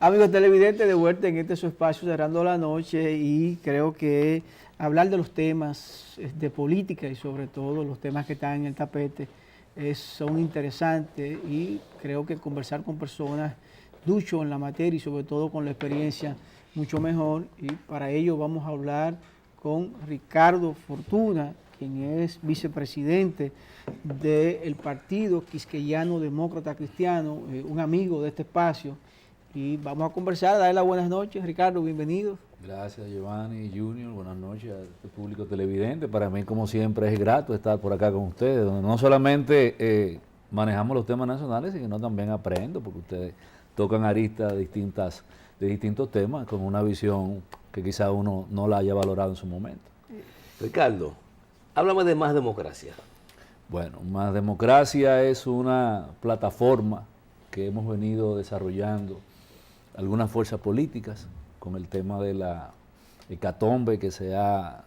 Amigos televidentes, de vuelta en este su espacio cerrando la noche, y creo que hablar de los temas de política y sobre todo los temas que están en el tapete son interesantes, y creo que conversar con personas duchos en la materia y sobre todo con la experiencia mucho mejor, y para ello vamos a hablar con Ricardo Fortuna, quien es vicepresidente del Partido Quisqueyano Demócrata Cristiano, un amigo de este espacio. Y vamos a conversar, darle las buenas noches. Ricardo, bienvenido. Gracias, Giovanni Junior. Buenas noches a este público televidente. Para mí, como siempre, es grato estar por acá con ustedes, donde no solamente manejamos los temas nacionales, sino también aprendo, porque ustedes tocan aristas de distintos temas con una visión que quizá uno no la haya valorado en su momento. Ricardo, háblame de Más Democracia. Bueno, Más Democracia es una plataforma que hemos venido desarrollando algunas fuerzas políticas con el tema de la hecatombe que se ha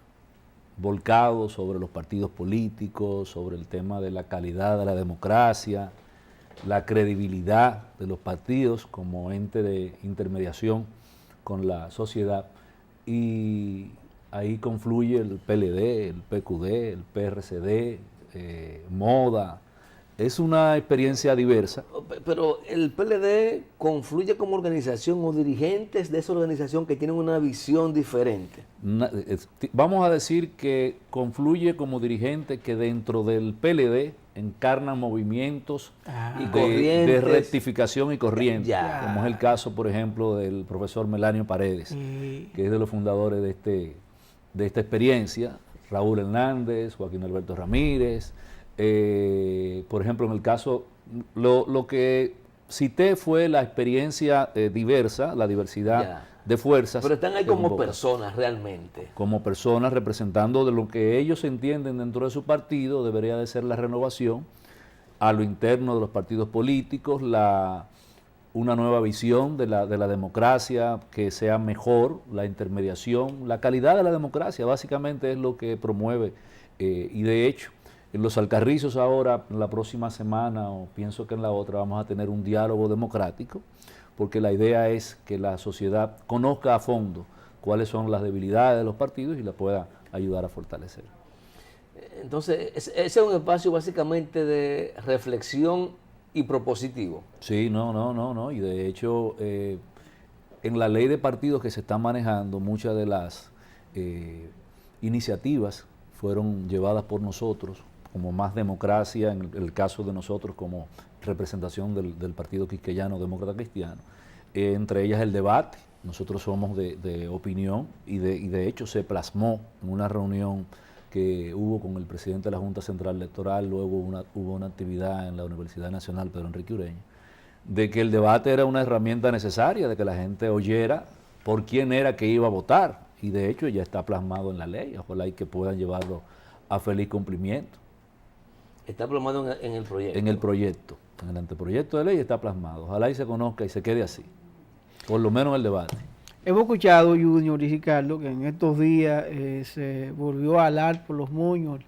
volcado sobre los partidos políticos, sobre el tema de la calidad de la democracia, la credibilidad de los partidos como ente de intermediación con la sociedad, y ahí confluye el PLD, el PQD, el PRCD, MODA. Es una experiencia diversa. Pero el PLD confluye como organización o dirigentes de esa organización que tienen una visión diferente. Vamos a decir que confluye como dirigente que dentro del PLD encarnan movimientos de rectificación y corriente, como es el caso, por ejemplo, del profesor Melanio Paredes, que es de los fundadores de esta experiencia, Raúl Hernández, Joaquín Alberto Ramírez. Por ejemplo, en el caso, lo que cité fue la experiencia diversa, la diversidad de fuerzas. Pero están ahí como personas realmente. Como personas representando de lo que ellos entienden dentro de su partido debería de ser la renovación a lo interno de los partidos políticos, una nueva visión de la democracia que sea mejor, la intermediación, la calidad de la democracia, básicamente es lo que promueve, y de hecho, en Los Alcarrizos ahora, en la próxima semana, o pienso que en la otra, vamos a tener un diálogo democrático, porque la idea es que la sociedad conozca a fondo cuáles son las debilidades de los partidos y la pueda ayudar a fortalecer. Entonces, ese es un espacio básicamente de reflexión y propositivo. Sí, no. Y de hecho, en la ley de partidos que se está manejando, muchas de las iniciativas fueron llevadas por nosotros, como Más Democracia, en el caso de nosotros como representación del Partido Quisqueyano Demócrata Cristiano, entre ellas el debate. Nosotros somos de opinión, y de hecho se plasmó en una reunión que hubo con el presidente de la Junta Central Electoral, luego hubo una actividad en la Universidad Nacional Pedro Enrique Ureña, de que el debate era una herramienta necesaria, de que la gente oyera por quién era que iba a votar, y de hecho ya está plasmado en la ley, ojalá y que puedan llevarlo a feliz cumplimiento. Está plasmado en el proyecto. En el proyecto, en el anteproyecto de ley está plasmado. Ojalá y se conozca y se quede así, por lo menos en el debate. Hemos escuchado, Junior y Ricardo, que en estos días se volvió a hablar por los moños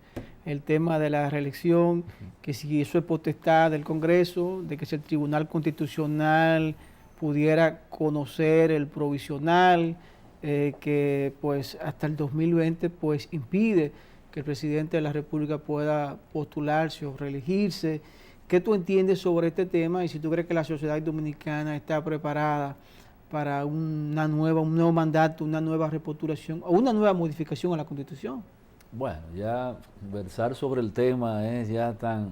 el tema de la reelección, que si eso es potestad del Congreso, de que si el Tribunal Constitucional pudiera conocer el provisional, que pues hasta el 2020 pues impide que el presidente de la República pueda postularse o reelegirse. ¿Qué tú entiendes sobre este tema, y si tú crees que la sociedad dominicana está preparada para un nuevo mandato, una nueva repostulación o una nueva modificación a la Constitución? Bueno, ya versar sobre el tema es ya tan,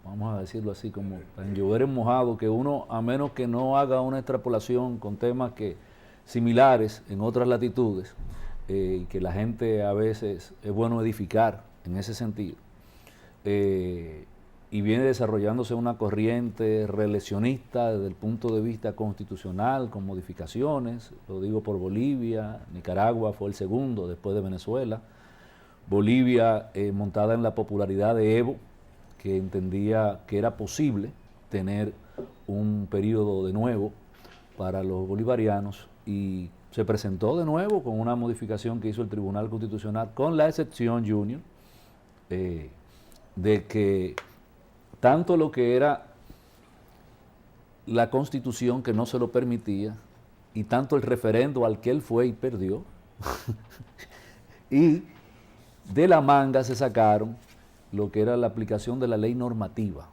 vamos a decirlo así, como tan llover en mojado, que uno, a menos que no haga una extrapolación con temas similares en otras latitudes, que la gente a veces es bueno edificar en ese sentido, y viene desarrollándose una corriente reeleccionista desde el punto de vista constitucional, con modificaciones, lo digo por Bolivia. Nicaragua fue el segundo después de Venezuela. Bolivia, montada en la popularidad de Evo, que entendía que era posible tener un periodo de nuevo para los bolivarianos, y se presentó de nuevo con una modificación que hizo el Tribunal Constitucional, con la excepción, Junior, de que tanto lo que era la Constitución, que no se lo permitía, y tanto el referendo al que él fue y perdió, y de la manga se sacaron lo que era la aplicación de la ley normativa.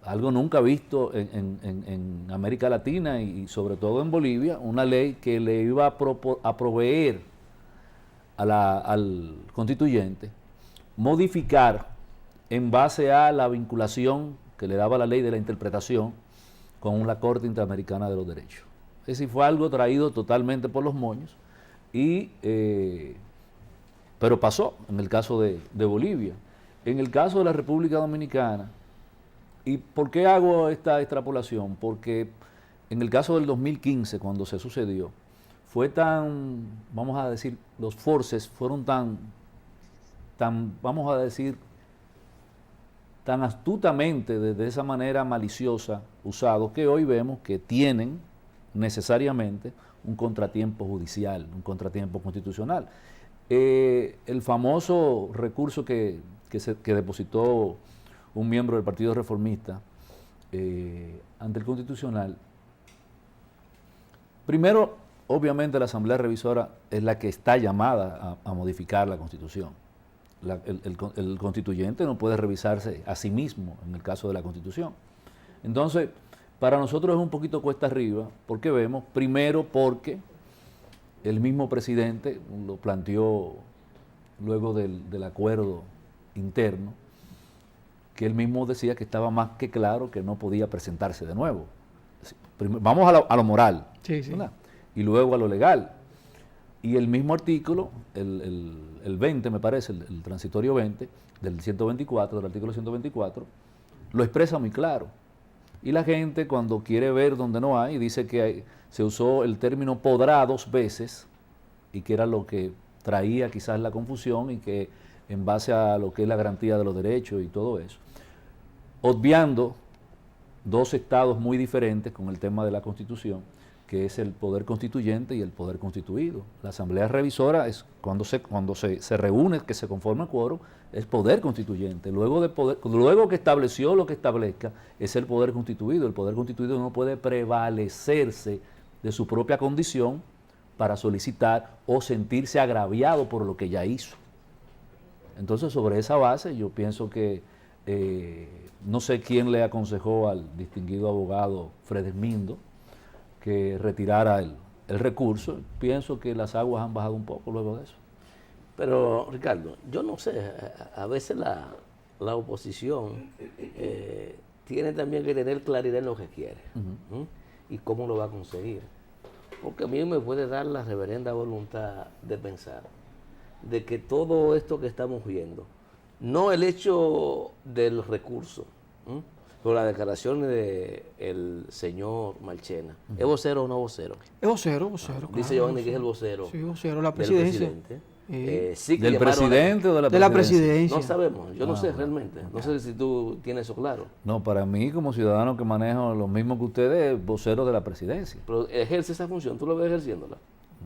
Algo nunca visto en América Latina y sobre todo en Bolivia, una ley que le iba a proveer al constituyente modificar en base a la vinculación que le daba la ley de la interpretación con la Corte Interamericana de los Derechos. Es decir, fue algo traído totalmente por los moños, pero pasó en el caso de Bolivia. En el caso de la República Dominicana, ¿y por qué hago esta extrapolación? Porque en el caso del 2015, cuando se sucedió, fue tan, vamos a decir, los forces fueron tan, vamos a decir, tan astutamente, de esa manera maliciosa, usados, que hoy vemos que tienen necesariamente un contratiempo judicial, un contratiempo constitucional. El famoso recurso que depositó un miembro del Partido Reformista ante el Constitucional, primero, obviamente la Asamblea Revisora es la que está llamada a modificar la Constitución. El constituyente no puede revisarse a sí mismo en el caso de la Constitución. Entonces, para nosotros es un poquito cuesta arriba, porque vemos, primero porque el mismo presidente lo planteó luego del acuerdo interno, que él mismo decía que estaba más que claro que no podía presentarse de nuevo. Vamos a lo moral, Sí, sí. y luego a lo legal. Y el mismo artículo, el 20 me parece, el transitorio 20 del 124, del artículo 124, lo expresa muy claro. Y la gente cuando quiere ver donde no hay, dice que se usó el término podrá 2 veces, y que era lo que traía quizás la confusión, y que en base a lo que es la garantía de los derechos y todo eso, obviando 2 estados muy diferentes con el tema de la Constitución, que es el poder constituyente y el poder constituido. La Asamblea Revisora es cuando se reúne, que se conforma el quórum, es poder constituyente. Luego que estableció lo que establezca, es el poder constituido. El poder constituido no puede prevalecerse de su propia condición para solicitar o sentirse agraviado por lo que ya hizo. Entonces, sobre esa base, yo pienso que no sé quién le aconsejó al distinguido abogado Fredesmindo que retirara el recurso. Pienso que las aguas han bajado un poco luego de eso. Pero, Ricardo, yo no sé, a veces la oposición tiene también que tener claridad en lo que quiere y cómo lo va a conseguir. Porque a mí me puede dar la reverenda voluntad de pensar de que todo esto que estamos viendo, no el hecho del recurso, pero las declaraciones del señor Marchena, ¿es vocero o no vocero? Es vocero, Dice Giovanni que es el vocero. Sí, vocero, la del presidencia. presidente. Sí que ¿Del presidente o de la De la presidencia? presidencia. No sabemos, yo no sé realmente. No sé si tú tienes eso claro. No, para mí, como ciudadano que manejo lo mismo que ustedes, vocero de la presidencia. Pero ejerce esa función, ¿tú lo ves ejerciéndola?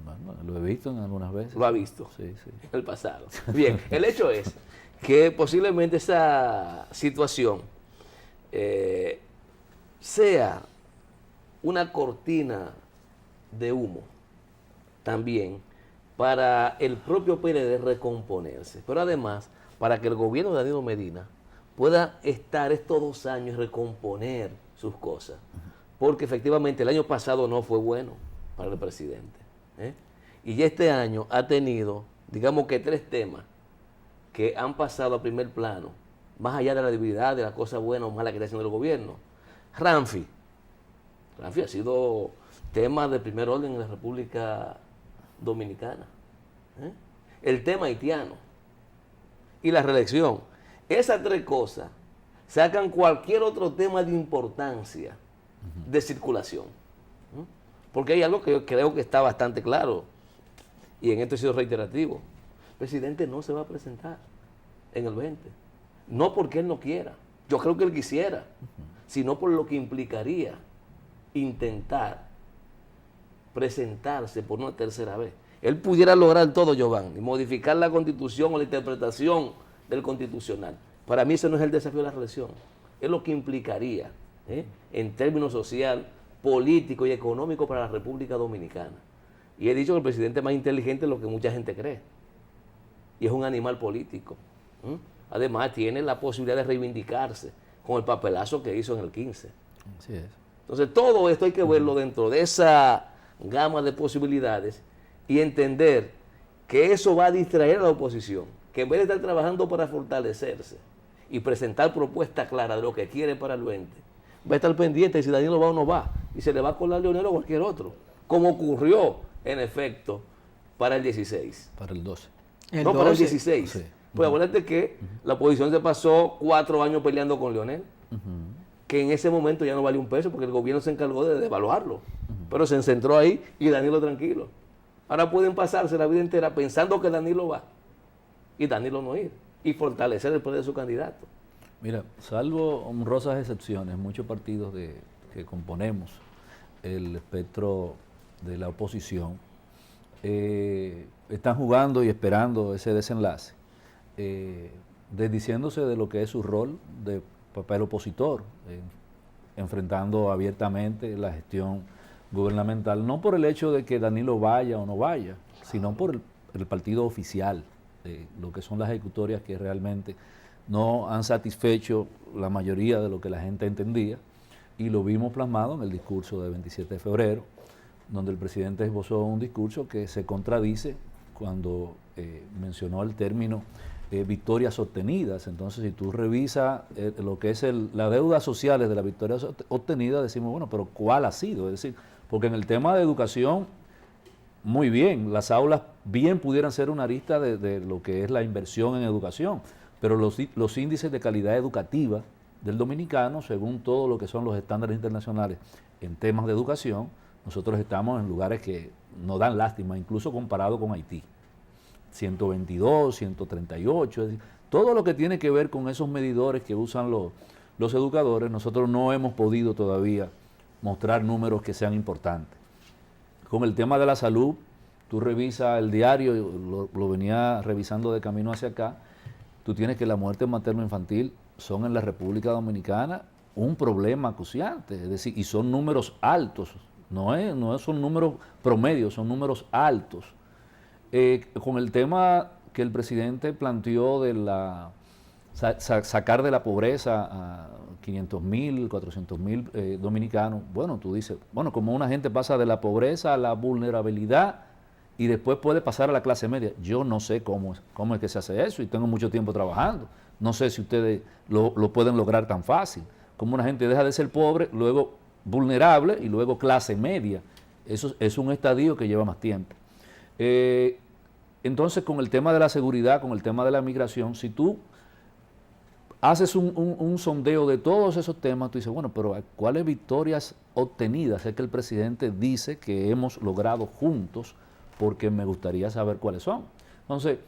Bueno, lo he visto en algunas veces. Lo ha visto. Sí, sí. En el pasado. Bien, el hecho es que posiblemente esa situación sea una cortina de humo también para el propio PLD recomponerse, pero además para que el gobierno de Danilo Medina pueda estar estos 2 años y recomponer sus cosas, porque efectivamente el año pasado no fue bueno para el presidente, y ya este año ha tenido, digamos que 3 temas que han pasado a primer plano, más allá de la debilidad, de las cosas buenas o malas que está haciendo el gobierno. Ramfi ha sido tema de primer orden en la República Dominicana. El tema haitiano y la reelección. Esas 3 cosas sacan cualquier otro tema de importancia de circulación. Porque hay algo que yo creo que está bastante claro, y en esto he sido reiterativo. El presidente no se va a presentar en el 20. No porque él no quiera, yo creo que él quisiera, sino por lo que implicaría intentar presentarse por una tercera vez. Él pudiera lograr todo, Giovanni, modificar la Constitución o la interpretación del Constitucional. Para mí ese no es el desafío de la reelección, es lo que implicaría, en términos social, político y económico para la República Dominicana. Y he dicho que el presidente es más inteligente de lo que mucha gente cree. Y es un animal político. Además, tiene la posibilidad de reivindicarse con el papelazo que hizo en el 15. Así es. Entonces, todo esto hay que verlo dentro de esa gama de posibilidades y entender que eso va a distraer a la oposición, que en vez de estar trabajando para fortalecerse y presentar propuestas claras de lo que quiere para el 20, va a estar pendiente de si Danilo va o no va, y se le va a colar Leonel o cualquier otro, como ocurrió, en efecto, para el 16. Para el 12. Para el 16. Sí. Pues acuérdate que la oposición se pasó 4 años peleando con Leonel, que en ese momento ya no valía un peso porque el gobierno se encargó de devaluarlo, pero se centró ahí y Danilo tranquilo. Ahora pueden pasarse la vida entera pensando que Danilo va y Danilo no ir y fortalecer el poder de su candidato. Mira, salvo honrosas excepciones, muchos partidos que componemos el espectro de la oposición están jugando y esperando ese desenlace, desdiciéndose de lo que es su rol de papel opositor, enfrentando abiertamente la gestión gubernamental, no por el hecho de que Danilo vaya o no vaya, sino por el partido oficial, lo que son las ejecutorias que realmente no han satisfecho la mayoría de lo que la gente entendía, y lo vimos plasmado en el discurso del 27 de febrero, donde el presidente esbozó un discurso que se contradice cuando mencionó el término victorias obtenidas. Entonces, si tú revisas lo que es la deuda sociales de las victorias obtenidas, decimos, bueno, pero ¿cuál ha sido? Es decir, porque en el tema de educación, muy bien, las aulas bien pudieran ser una arista de lo que es la inversión en educación, pero los índices de calidad educativa del dominicano, según todo lo que son los estándares internacionales en temas de educación, nosotros estamos en lugares que nos dan lástima, incluso comparado con Haití. 122, 138, es decir, todo lo que tiene que ver con esos medidores que usan los educadores, nosotros no hemos podido todavía mostrar números que sean importantes. Con el tema de la salud, tú revisas el diario, lo venía revisando de camino hacia acá, tú tienes que la muerte materno-infantil son en la República Dominicana un problema acuciante, es decir, y son números altos, no son números promedios, son números altos. Con el tema que el presidente planteó de sacar de la pobreza a 500,000, 400,000 dominicanos, bueno, tú dices, bueno, como una gente pasa de la pobreza a la vulnerabilidad y después puede pasar a la clase media. Yo no sé cómo es que se hace eso y tengo mucho tiempo trabajando. No sé si ustedes lo pueden lograr tan fácil. Como una gente deja de ser pobre, luego vulnerable y luego clase media. Eso es un estadio que lleva más tiempo. Entonces, con el tema de la seguridad, con el tema de la migración, si tú haces un sondeo de todos esos temas, tú dices, bueno, pero ¿cuáles victorias obtenidas es que el presidente dice que hemos logrado juntos? Porque me gustaría saber cuáles son. Entonces,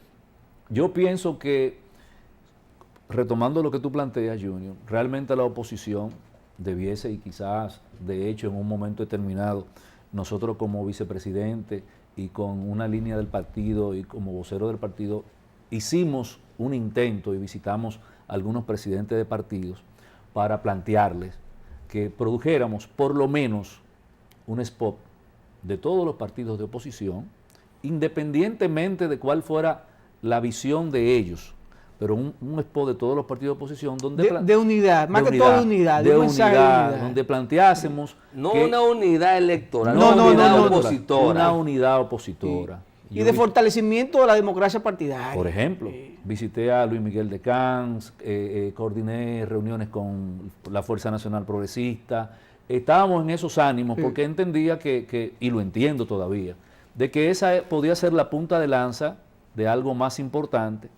yo pienso que, retomando lo que tú planteas, Junior, realmente la oposición debiese, y quizás de hecho en un momento determinado, nosotros como vicepresidente y con una línea del partido y como vocero del partido, hicimos un intento y visitamos a algunos presidentes de partidos para plantearles que produjéramos por lo menos un spot de todos los partidos de oposición, independientemente de cuál fuera la visión de ellos, pero un spot de todos los partidos de oposición donde de unidad, más que todo de unidad, donde planteásemos no una unidad electoral, una unidad opositora. Una unidad opositora. Y de fortalecimiento de la democracia partidaria. Por ejemplo, visité a Luis Miguel de Camps, coordiné reuniones con la Fuerza Nacional Progresista, estábamos en esos ánimos porque entendía que, y lo entiendo todavía, de que esa podía ser la punta de lanza de algo más importante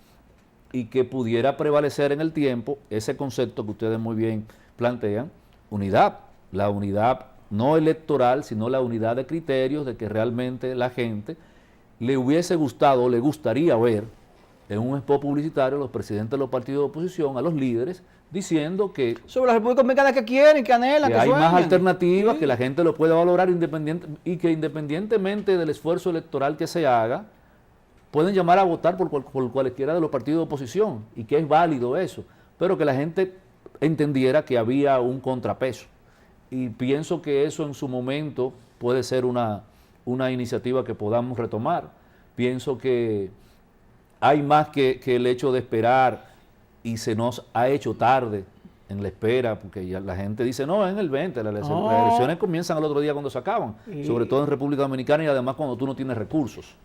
y que pudiera prevalecer en el tiempo ese concepto que ustedes muy bien plantean, unidad, la unidad no electoral, sino la unidad de criterios de que realmente la gente le hubiese gustado o le gustaría ver en un spot publicitario a los presidentes de los partidos de oposición, a los líderes, diciendo que sobre la República Dominicana que quieren, que anhelan, que hay sueñan. más alternativas, que la gente lo puede valorar y que independientemente del esfuerzo electoral que se haga, pueden llamar a votar por cualquiera de los partidos de oposición y que es válido eso, pero que la gente entendiera que había un contrapeso. y pienso que eso en su momento puede ser una iniciativa que podamos retomar. Pienso que hay más que el hecho de esperar y se nos ha hecho tarde en la espera, porque ya la gente dice, no, es en el 20, las elecciones comienzan al otro día cuando se acaban, sobre todo en República Dominicana y además cuando tú no tienes recursos.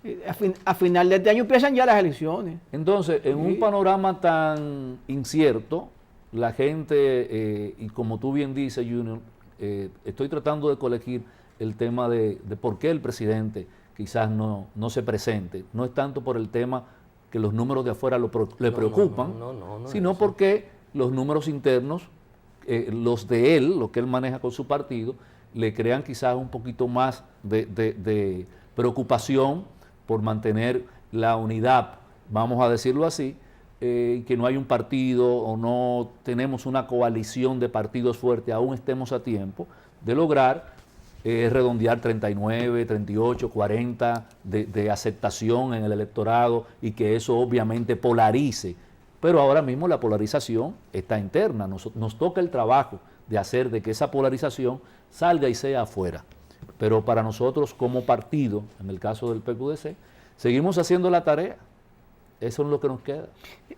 A final de este año empiezan ya las elecciones. Entonces, en un panorama tan incierto, la gente, y como tú bien dices, Junior, estoy tratando de colegir el tema de por qué el presidente quizás no se presente. No es tanto por el tema que los números de afuera le preocupan, sino porque los números internos, los de él, lo que él maneja con su partido, le crean quizás un poquito más de preocupación por mantener la unidad, vamos a decirlo así, que no hay un partido o no tenemos una coalición de partidos fuerte, aún estemos a tiempo de lograr redondear 39, 38, 40 de aceptación en el electorado y que eso obviamente polarice. Pero ahora mismo la polarización está interna, nos toca el trabajo de hacer de que esa polarización salga y sea afuera. Pero para nosotros como partido, en el caso del PQDC, seguimos haciendo la tarea. Eso es lo que nos queda.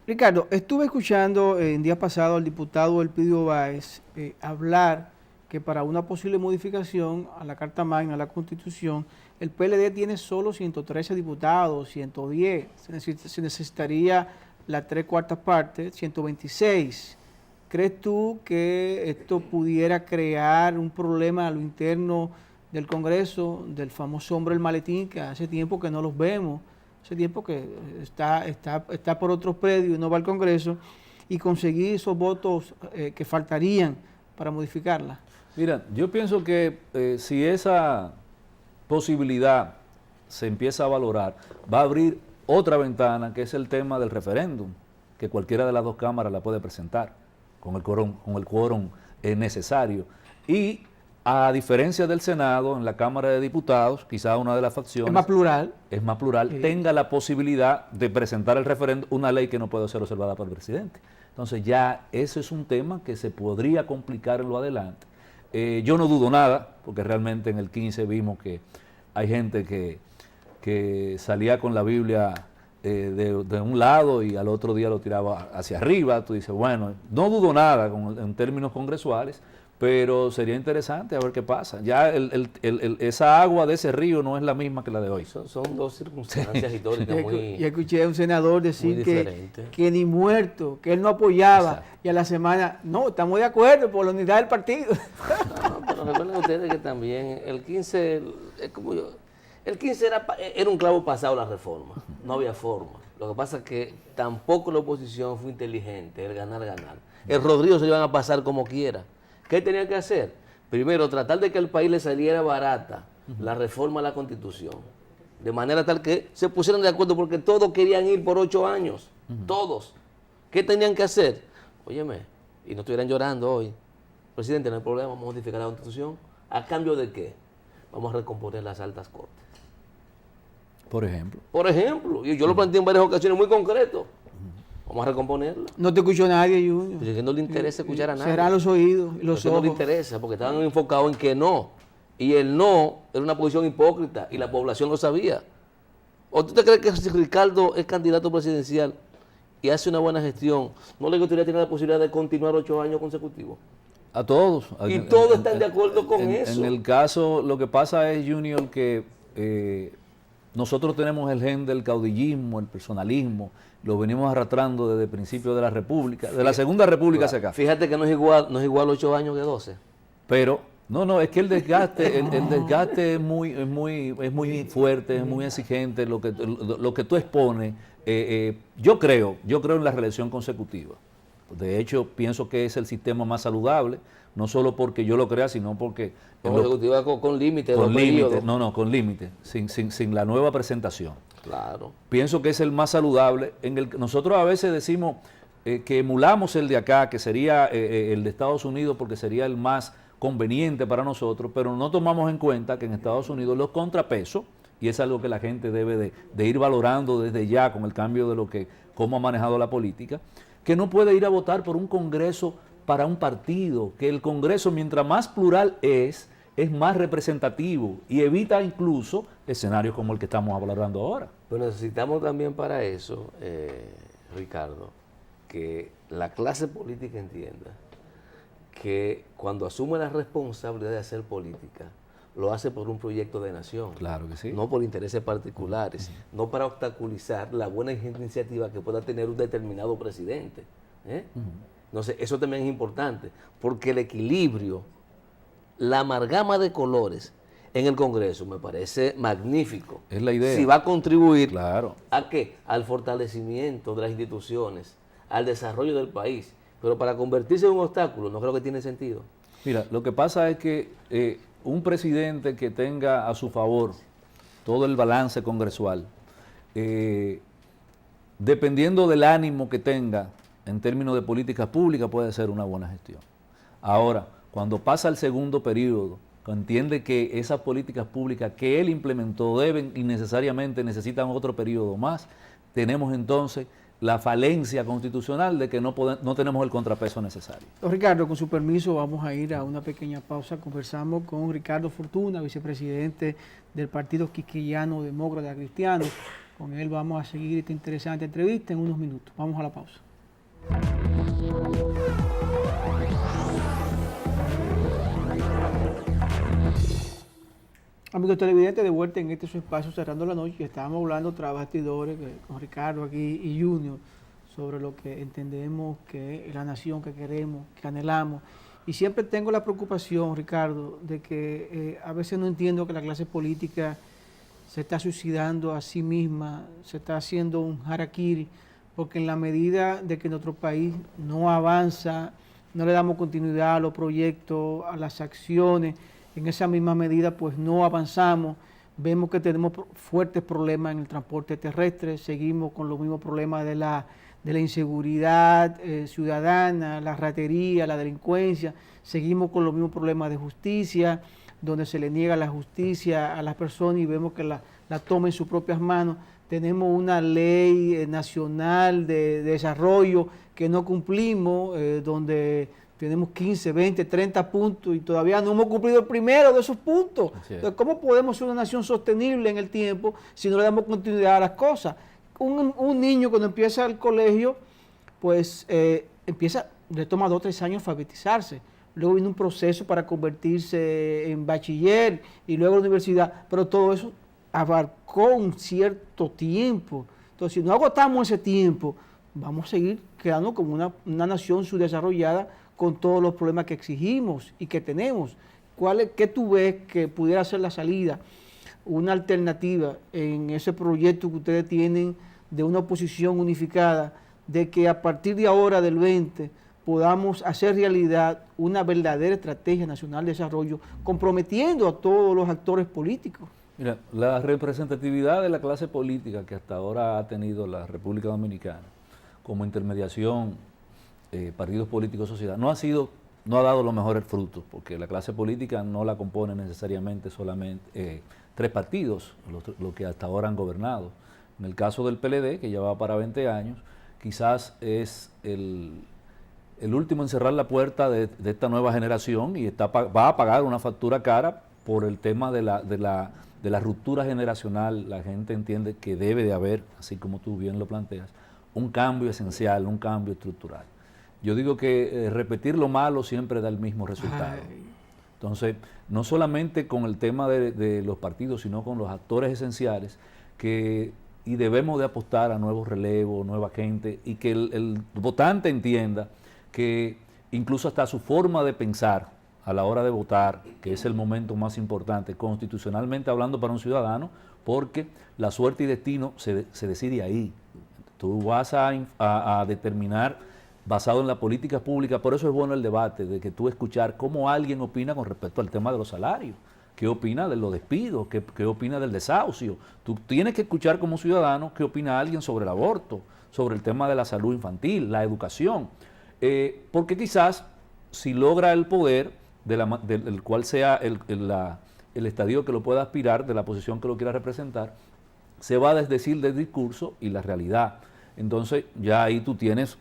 Ricardo, estuve escuchando en día pasado al diputado Elpidio Báez hablar que para una posible modificación a la Carta Magna, a la Constitución, el PLD tiene solo 113 diputados, 110, se necesitaría la 3/4 parte, 126. ¿Crees tú que esto pudiera crear un problema a lo interno del Congreso, del famoso hombre del maletín, que hace tiempo que no los vemos, hace tiempo que está por otros predios y no va al Congreso, y conseguir esos votos que faltarían para modificarla? Mira, yo pienso que si esa posibilidad se empieza a valorar, va a abrir otra ventana, que es el tema del referéndum, que cualquiera de las dos cámaras la puede presentar con el quórum necesario. Y a diferencia del Senado, en la Cámara de Diputados, quizá una de las facciones... Es más plural, sí, tenga la posibilidad de presentar el referéndum, una ley que no puede ser observada por el presidente. Entonces ya ese es un tema que se podría complicar en lo adelante. Yo no dudo nada, porque realmente en el 15 vimos que hay gente que salía con la Biblia de un lado y al otro día lo tiraba hacia arriba. Tú dices, bueno, no dudo nada en términos congresuales, pero sería interesante a ver qué pasa. Ya esa agua de ese río no es la misma que la de hoy. Son dos circunstancias históricas muy... Y escuché a un senador decir que ni muerto, que él no apoyaba. Exacto. Y a la semana, no, estamos de acuerdo por la unidad del partido. No, pero recuerden ustedes que también el 15, es como yo, el 15 era un clavo pasado la reforma, no había forma. Lo que pasa es que tampoco la oposición fue inteligente, el ganar. El Rodrigo se lo iban a pasar como quiera. ¿Qué tenía que hacer? Primero, tratar de que al país le saliera barata la reforma a la Constitución, de manera tal que se pusieran de acuerdo, porque todos querían ir por 8 años, todos. ¿Qué tenían que hacer? Óyeme, y no estuvieran llorando hoy. Presidente, no hay problema, vamos a modificar la Constitución. ¿A cambio de qué? Vamos a recomponer las altas cortes. Por ejemplo. Por ejemplo, y yo lo planteé en varias ocasiones muy concreto. Vamos a recomponerla. No te escuchó nadie, Junior. Pero es que no le interesa escuchar a nadie. Serán los oídos y los ojos. No le interesa, porque estaban enfocados en que no. Y el no era una posición hipócrita y la población lo sabía. ¿O tú te crees que si Ricardo es candidato presidencial y hace una buena gestión, no le gustaría tener la posibilidad de continuar 8 años consecutivos? A todos. Y todos están de acuerdo con eso. En el caso, lo que pasa es, Junior, que nosotros tenemos el gen del caudillismo, el personalismo, lo venimos arrastrando desde el principio de la República, de la Segunda República hacia acá. Fíjate que no es igual 8 años que 12. Pero, no, es que el desgaste, el desgaste es muy fuerte, es muy exigente, lo que tú expones. Yo creo en la reelección consecutiva. De hecho, pienso que es el sistema más saludable, no solo porque yo lo crea, sino porque... Consecutiva con límite. Con límite, con límite, sin la nueva presentación. Claro. Pienso que es el más saludable. Nosotros a veces decimos que emulamos el de acá, que sería el de Estados Unidos, porque sería el más conveniente para nosotros, pero no tomamos en cuenta que en Estados Unidos los contrapesos, y es algo que la gente debe de ir valorando desde ya con el cambio de cómo ha manejado la política, que no puede ir a votar por un Congreso para un partido, que el Congreso, mientras más plural es más representativo y evita incluso escenarios como el que estamos hablando ahora. Pero necesitamos también para eso, Ricardo, que la clase política entienda que cuando asume la responsabilidad de hacer política, lo hace por un proyecto de nación. Claro que sí. No por intereses particulares, no para obstaculizar la buena iniciativa que pueda tener un determinado presidente. Entonces, eso también es importante, porque el equilibrio, la amalgama de colores en el Congreso me parece magnífico. Es la idea. Si va a contribuir Claro. ¿a qué? Al fortalecimiento de las instituciones, al desarrollo del país. Pero para convertirse en un obstáculo no creo que tiene sentido. Mira, lo que pasa es que un presidente que tenga a su favor todo el balance congresual, dependiendo del ánimo que tenga en términos de políticas públicas, puede ser una buena gestión. Ahora, cuando pasa el segundo periodo, entiende que esas políticas públicas que él implementó deben y necesariamente necesitan otro periodo más, tenemos entonces la falencia constitucional de que no tenemos el contrapeso necesario. Ricardo, con su permiso, vamos a ir a una pequeña pausa. Conversamos con Ricardo Fortuna, vicepresidente del Partido Quisqueyano Demócrata Cristiano. Con él vamos a seguir esta interesante entrevista en unos minutos. Vamos a la pausa. Amigos televidentes, de vuelta en este su espacio Cerrando la Noche. Estábamos hablando tras bastidores con Ricardo aquí y Junior sobre lo que entendemos que es la nación que queremos, que anhelamos. Y siempre tengo la preocupación, Ricardo, de que a veces no entiendo que la clase política se está suicidando a sí misma, se está haciendo un harakiri, porque en la medida de que nuestro país no avanza, no le damos continuidad a los proyectos, a las acciones, en esa misma medida pues no avanzamos, vemos que tenemos fuertes problemas en el transporte terrestre, seguimos con los mismos problemas de la inseguridad ciudadana, la ratería, la delincuencia, seguimos con los mismos problemas de justicia, donde se le niega la justicia a las personas y vemos que la toma en sus propias manos. Tenemos una ley nacional de desarrollo que no cumplimos, donde tenemos 15, 20, 30 puntos y todavía no hemos cumplido el primero de esos puntos. Entonces, ¿cómo podemos ser una nación sostenible en el tiempo si no le damos continuidad a las cosas? Un niño cuando empieza el colegio, pues le toma 2 o 3 años alfabetizarse. Luego viene un proceso para convertirse en bachiller y luego la universidad, pero todo eso abarcó un cierto tiempo. Entonces, si no agotamos ese tiempo, vamos a seguir quedando como una nación subdesarrollada con todos los problemas que exigimos y que tenemos. ¿Qué tú ves que pudiera ser la salida, una alternativa en ese proyecto que ustedes tienen de una oposición unificada, de que a partir de ahora, del 20, podamos hacer realidad una verdadera estrategia nacional de desarrollo, comprometiendo a todos los actores políticos? Mira, la representatividad de la clase política que hasta ahora ha tenido la República Dominicana como intermediación, partidos políticos, sociedad, no ha dado los mejores frutos, porque la clase política no la compone necesariamente solamente 3 partidos, los que hasta ahora han gobernado. En el caso del PLD, que ya va para 20 años, quizás es el último en cerrar la puerta de esta nueva generación y va a pagar una factura cara por el tema de la ruptura generacional. La gente entiende que debe de haber, así como tú bien lo planteas, un cambio esencial, un cambio estructural. Yo digo que repetir lo malo siempre da el mismo resultado. Entonces, no solamente con el tema de los partidos, sino con los actores esenciales, y debemos de apostar a nuevos relevos, nueva gente, y que el votante entienda que incluso hasta su forma de pensar a la hora de votar, que es el momento más importante, constitucionalmente hablando para un ciudadano, porque la suerte y destino se decide ahí. Tú vas a determinar basado en la política pública, por eso es bueno el debate, de que tú escuchar cómo alguien opina con respecto al tema de los salarios, qué opina de los despidos, qué opina del desahucio. Tú tienes que escuchar como ciudadano qué opina alguien sobre el aborto, sobre el tema de la salud infantil, la educación, porque quizás si logra el poder, del cual sea el estadio que lo pueda aspirar, de la posición que lo quiera representar, se va a desdecir del discurso y la realidad. Entonces ya ahí tú tienes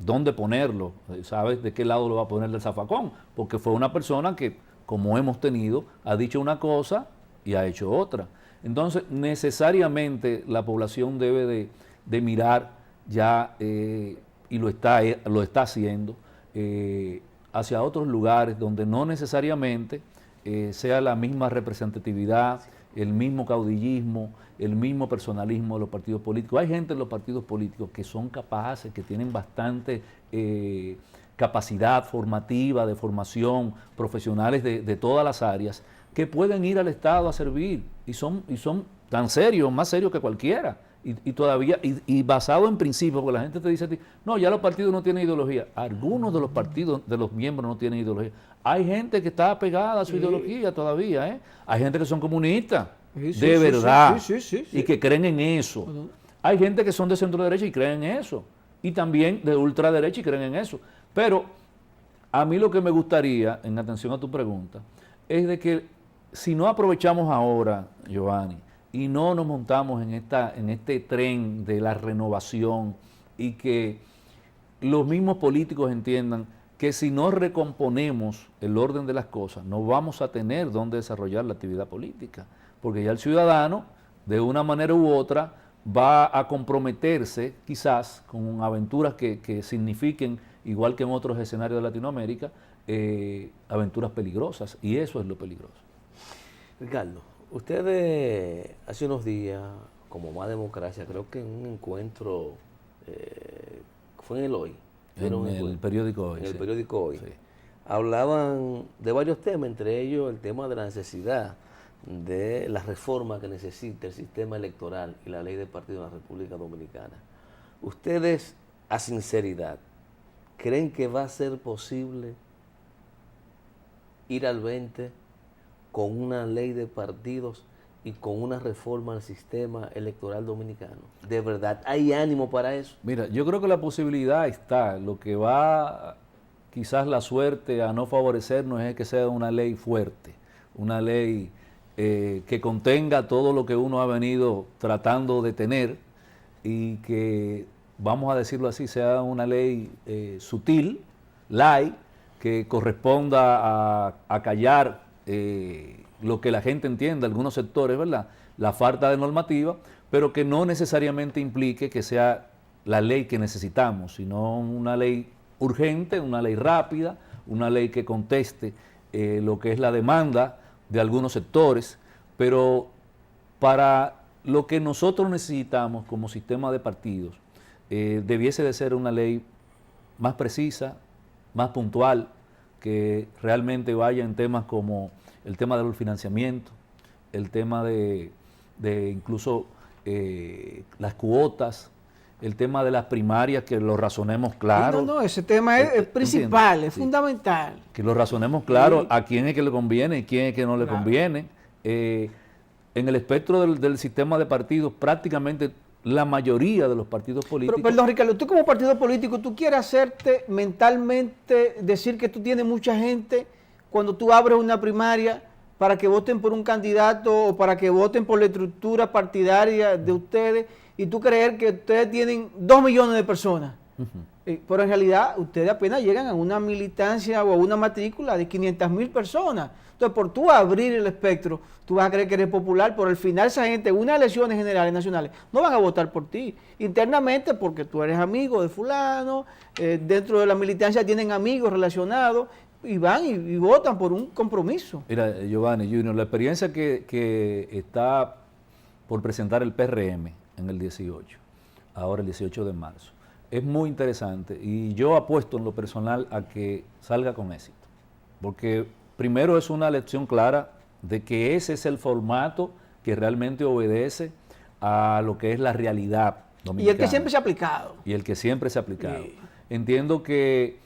dónde ponerlo, sabes de qué lado lo va a poner del zafacón, porque fue una persona que, como hemos tenido, ha dicho una cosa y ha hecho otra. Entonces, necesariamente la población debe de mirar ya, y lo está haciendo, hacia otros lugares donde no necesariamente sea la misma representatividad, el mismo caudillismo, el mismo personalismo de los partidos políticos. Hay gente en los partidos políticos que son capaces, que tienen bastante capacidad formativa, de formación, profesionales de todas las áreas, que pueden ir al Estado a servir y son tan serios, más serios que cualquiera. Y todavía, y basado en principios, porque la gente te dice a ti, no, ya los partidos no tienen ideología. Algunos de los partidos, de los miembros no tienen ideología. Hay gente que está apegada a su ideología todavía, ¿eh? Hay gente que son comunistas, de verdad, y que creen en eso. Hay gente que son de centro derecha y creen en eso. Y también de ultraderecha y creen en eso. Pero a mí lo que me gustaría, en atención a tu pregunta, es de que si no aprovechamos ahora, Giovanni, y no nos montamos en este tren de la renovación y que los mismos políticos entiendan que si no recomponemos el orden de las cosas, no vamos a tener dónde desarrollar la actividad política, porque ya el ciudadano, de una manera u otra, va a comprometerse quizás con aventuras que signifiquen, igual que en otros escenarios de Latinoamérica, aventuras peligrosas, y eso es lo peligroso. Ricardo, ustedes hace unos días, como Más Democracia, creo que en un encuentro, fue en el Hoy. En el periódico Hoy. En el periódico Hoy. Sí. Hablaban de varios temas, entre ellos el tema de la necesidad de la reforma que necesita el sistema electoral y la ley de partidos en la República Dominicana. Ustedes, a sinceridad, ¿creen que va a ser posible ir al 20 con una ley de partidos y con una reforma al sistema electoral dominicano? ¿De verdad hay ánimo para eso? Mira, yo creo que la posibilidad está. Lo que va quizás la suerte a no favorecernos es que sea una ley fuerte, una ley que contenga todo lo que uno ha venido tratando de tener y que, vamos a decirlo así, sea una ley sutil, light, que corresponda a callar lo que la gente entiende, algunos sectores, ¿verdad? La falta de normativa, pero que no necesariamente implique que sea la ley que necesitamos, sino una ley urgente, una ley rápida, una ley que conteste lo que es la demanda de algunos sectores, pero para lo que nosotros necesitamos como sistema de partidos, debiese de ser una ley más precisa, más puntual, que realmente vaya en temas como el tema del financiamiento, el tema de incluso las cuotas, el tema de las primarias, que lo razonemos claro. No, ese tema es principal, es fundamental. Que lo razonemos claro a quién es que le conviene y quién es que no le conviene. En el espectro del sistema de partidos, prácticamente la mayoría de los partidos políticos... Pero, perdón, Ricardo, tú como partido político, ¿tú quieres hacerte mentalmente decir que tú tienes mucha gente cuando tú abres una primaria para que voten por un candidato o para que voten por la estructura partidaria de ustedes y tú creer que ustedes tienen 2 millones de personas? Pero en realidad ustedes apenas llegan a una militancia o a una matrícula de 500,000 personas. Entonces, por tú abrir el espectro, tú vas a creer que eres popular, pero al final esa gente, en unas elecciones generales nacionales, no van a votar por ti. Internamente, porque tú eres amigo de fulano, dentro de la militancia tienen amigos relacionados, y van y votan por un compromiso. Mira, Giovanni Junior, la experiencia que está por presentar el PRM en el 18, ahora el 18 de marzo, es muy interesante y yo apuesto en lo personal a que salga con éxito, porque primero es una lección clara de que ese es el formato que realmente obedece a lo que es la realidad dominicana. Y el que siempre se ha aplicado. Y el que siempre se ha aplicado. Sí. Entiendo que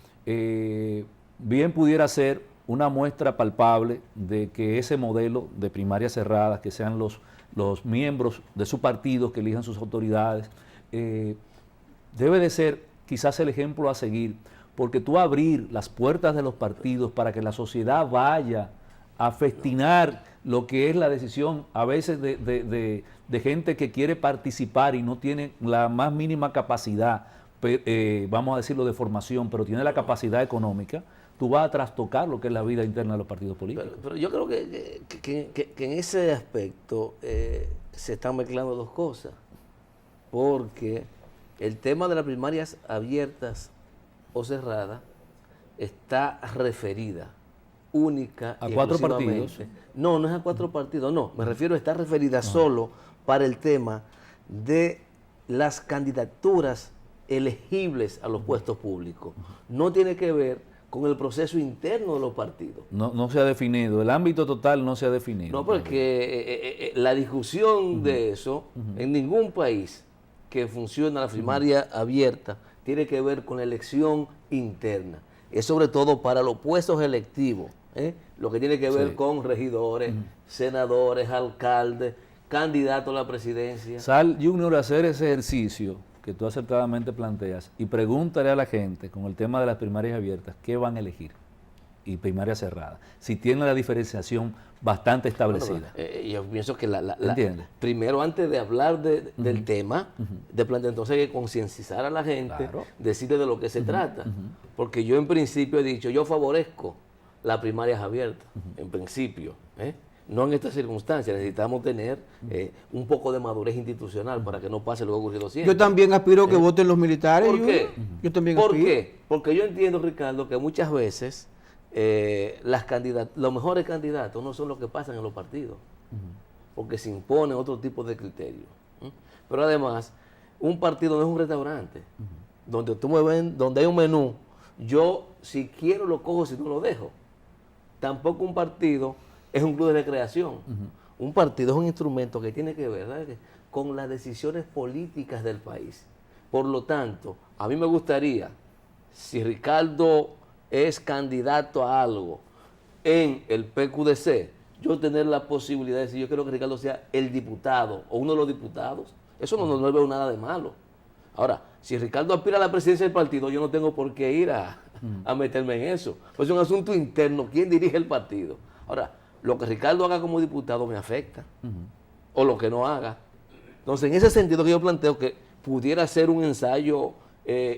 bien pudiera ser una muestra palpable de que ese modelo de primarias cerradas, que sean los miembros de su partido que elijan sus autoridades, debe de ser quizás el ejemplo a seguir, porque tú abrir las puertas de los partidos para que la sociedad vaya a festinar lo que es la decisión a veces de gente que quiere participar y no tiene la más mínima capacidad vamos a decirlo, de formación, pero tiene la capacidad económica, tú vas a trastocar lo que es la vida interna de los partidos políticos. Pero yo creo que en ese aspecto se están mezclando dos cosas, porque el tema de las primarias abiertas o cerradas está referida única ¿A y 4 exclusivamente. partidos? No, no es a 4 partidos, no. Me refiero a estar referida solo para el tema de las candidaturas elegibles a los puestos públicos. No tiene que ver con el proceso interno de los partidos. No se ha definido, el ámbito total no se ha definido. No, porque la discusión de eso en ningún país que funciona la primaria abierta tiene que ver con la elección interna. Es sobre todo para los puestos electivos, lo que tiene que ver con regidores, senadores, alcaldes, candidatos a la presidencia. Sal, Junior, a hacer ese ejercicio que tú acertadamente planteas y pregúntale a la gente con el tema de las primarias abiertas qué van a elegir y primarias cerradas, si tienen la diferenciación bastante establecida. Bueno, yo pienso que ¿Entiendes? primero, antes de hablar del tema, de plantear, entonces hay que concienciar a la gente, Claro. decirle de lo que se trata. Porque yo en principio he dicho, yo favorezco las primarias abiertas, en principio, no en estas circunstancias. Necesitamos tener un poco de madurez institucional para que no pase lo que ha ocurrido siempre. Yo también aspiro a que voten los militares. ¿Por qué? Yo también ¿Por aspiro. qué? Porque yo entiendo, Ricardo, que muchas veces los mejores candidatos no son los que pasan en los partidos, porque se impone otro tipo de criterios. Pero además, un partido no es un restaurante, donde tú me ven, donde hay un menú, yo si quiero lo cojo, si no lo dejo. Tampoco un partido es un club de recreación. Un partido es un instrumento que tiene que ver, ¿verdad?, con las decisiones políticas del país. Por lo tanto, a mí me gustaría, si Ricardo es candidato a algo en el PQDC, yo tener la posibilidad de decir, yo quiero que Ricardo sea el diputado o uno de los diputados. Eso no veo nada de malo. Ahora, si Ricardo aspira a la presidencia del partido, yo no tengo por qué ir a meterme en eso. Pues es un asunto interno, ¿quién dirige el partido? Ahora, lo que Ricardo haga como diputado me afecta, o lo que no haga. Entonces, en ese sentido que yo planteo que pudiera ser un ensayo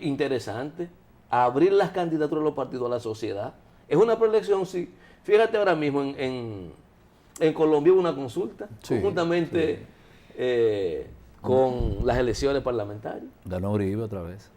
interesante, abrir las candidaturas de los partidos a la sociedad. Es una preelección, sí. Fíjate ahora mismo en Colombia hubo una consulta, conjuntamente con las elecciones parlamentarias. Ganó Uribe otra vez.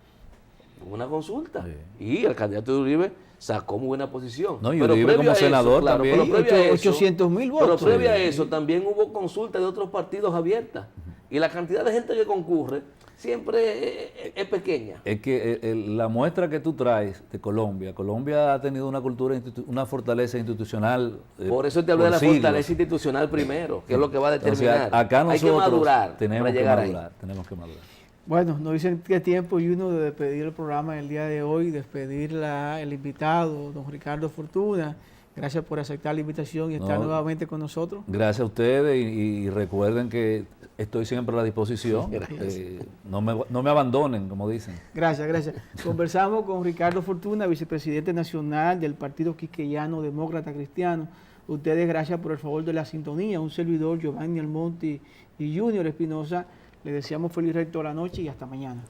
Hubo una consulta. Sí. Y el candidato de Uribe sacó muy buena posición. No, y Pero Uribe previo como a eso, senador claro, también. pero previo a eso- 800.000 Pero votos. previo a eso también hubo consultas de otros partidos abiertas. Y la cantidad de gente que concurre siempre es pequeña. Es que la muestra que tú traes de Colombia, Colombia ha tenido una cultura, una fortaleza institucional. Por eso te hablé de la siglos. fortaleza institucional primero, que es lo que va a Entonces, determinar. acá Hay nosotros que madurar tenemos para que llegar madurar, ahí. tenemos que madurar. Bueno, no dicen qué tiempo y uno de despedir el programa el día de hoy, despedir el invitado, don Ricardo Fortuna. Gracias por aceptar la invitación y estar No. nuevamente con nosotros. Gracias a ustedes y recuerden que estoy siempre a la disposición. Gracias. No me abandonen, como dicen. Gracias, gracias. Conversamos con Ricardo Fortuna, vicepresidente nacional del Partido Quisqueyano Demócrata Cristiano. Ustedes, gracias por el favor de la sintonía. Un servidor, Giovanni Almonte y Junior Espinosa. Les deseamos feliz resto de la noche y hasta mañana.